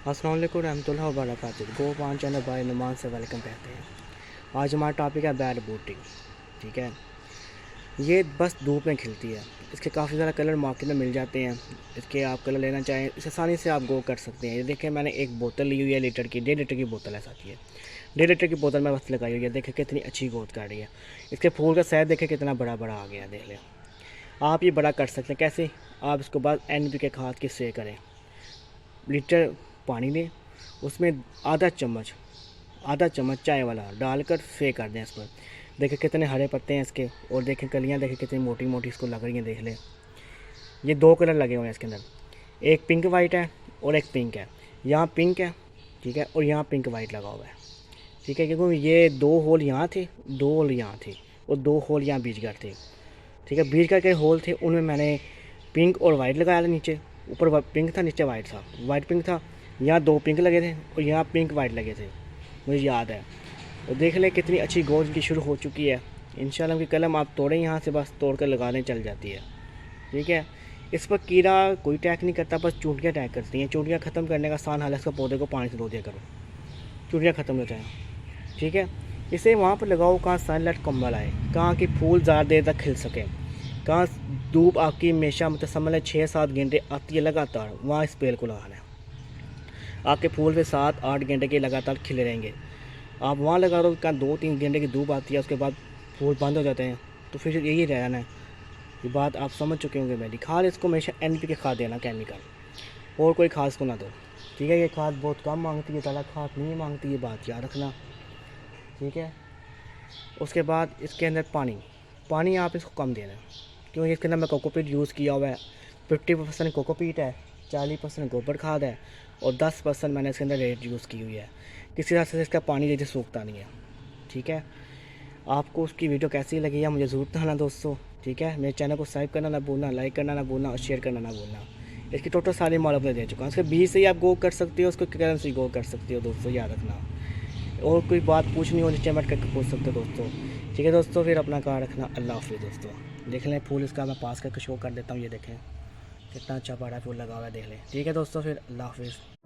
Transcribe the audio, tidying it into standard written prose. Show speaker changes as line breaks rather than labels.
अस्सलाम वालेकुम रहमतुल्लाहि व बरकातुहू। गो पान चैनल बाय नुमान से वेलकम कहते हैं। आज हमारा टॉपिक है बैड बूटिंग। ठीक है, ये बस धूप में खिलती है। इसके काफ़ी ज़्यादा कलर मार्केट में मिल जाते हैं। इसके आप कलर लेना चाहें इसे आसानी से आप गो कर सकते हैं। ये देखें, मैंने एक बोतल ली हुई है लीटर की, 1.5 लीटर की बोतल है साथ ही है। 1.5 लीटर की बोतल में बस लगाई हुई है। देखें कितनी अच्छी ग्रोथ कर रही है। इसके फूल का साइज देखें कितना बड़ा बड़ा आ गया। देख लें, आप ये बड़ा कर सकते हैं। कैसे? आप इसको बाद NPK खाद की स्प्रे करें। लीटर पानी लें, उसमें आधा चम्मच चाय वाला डालकर स्प्रे कर दें इस पर। देखें कितने हरे पत्ते हैं इसके, और देखें कलियां देखें कितनी मोटी मोटी इसको लग रही हैं। देख लें, ये 2 कलर लगे हुए हैं इसके अंदर, एक पिंक वाइट है और एक पिंक है। यहाँ पिंक है, ठीक है, और यहाँ पिंक वाइट लगा हुआ है। ठीक है, क्योंकि ये 2 होल यहाँ थे, 2 होल यहाँ थे और 2 होल यहाँ बीच कर थे। ठीक है, बीच कर के होल थे, उनमें मैंने पिंक और वाइट लगाया था। नीचे ऊपर पिंक था, नीचे वाइट था, वाइट पिंक था। यहाँ 2 पिंक लगे थे और यहाँ पिंक वाइट लगे थे, मुझे याद है। और देख लें कितनी अच्छी ग्रोथ इनकी शुरू हो चुकी है। इंशाल्लाह की कलम आप तोड़ें यहाँ से, बस तोड़ कर लगाने चल जाती है। ठीक है, इस पर कीड़ा कोई अटैक नहीं करता, बस चूंटियाँ अटैक करती हैं। चूंटियाँ ख़त्म करने का आसान हाल है, इसका पौधे को पानी से धो दिया करो, चूंटियाँ ख़त्म हो जाएँ। ठीक है, इसे वहाँ पर लगाओ कहाँ सनलाइट कम्बल आए, कहाँ की फूल ज़्यादा देर तक खिल सकें, कहाँ धूप आपकी हमेशा मतलब समझ लें 6-7 घंटे आती है लगातार, वहाँ इस पेड़ को लगाना है। आपके फूल पे 7-8 घंटे के लगातार खिले रहेंगे। आप वहाँ लगा दो, कहाँ 2-3 घंटे की धूप आती है, उसके बाद फूल बंद हो जाते हैं, तो फिर यही रहना है। ये बात आप समझ चुके होंगे। मेरी खाद इसको हमेशा NPK खाद देना, केमिकल, और कोई खाद को ना दो। ठीक है, ये खाद बहुत कम मांगती है, ज़्यादा खाद नहीं मांगती, ये बात याद रखना। ठीक है, उसके बाद इसके अंदर पानी आप इसको कम देना, क्योंकि इसके अंदर मैं कोकोपीट यूज़ किया हुआ है। 50% कोकोपीट है, 40% गोबर खाद है और 10% मैंने इसके अंदर रेत यूज़ की हुई है। किसी तरह से इसका पानी जैसे सूखता नहीं है। ठीक है, आपको उसकी वीडियो कैसी लगी है मुझे ज़रूर बताना दोस्तों। ठीक है, मेरे चैनल को सब्सक्राइब करना ना भूलना, लाइक करना ना भूलना और शेयर करना ना भूलना। इसकी टोटल सारी मालूम मैं दे चुका हूँ। इसके बीज से ही आप गो कर सकते हो, उसको कलम से गो कर सकते हो दोस्तों, याद रखना। और कोई बात पूछनी हो नीचे कमेंट करके पूछ सकते हो दोस्तों। ठीक है दोस्तों, फिर अपना ख्याल रखना। अल्लाह हाफिज़ दोस्तों। देख लें फूल इसका मैं पास करके शो कर देता हूँ। ये देखें कितना अच्छा बड़ा फूल लगा हुआ है, देख लें। ठीक है दोस्तों, फिर अल्लाह हाफिज़।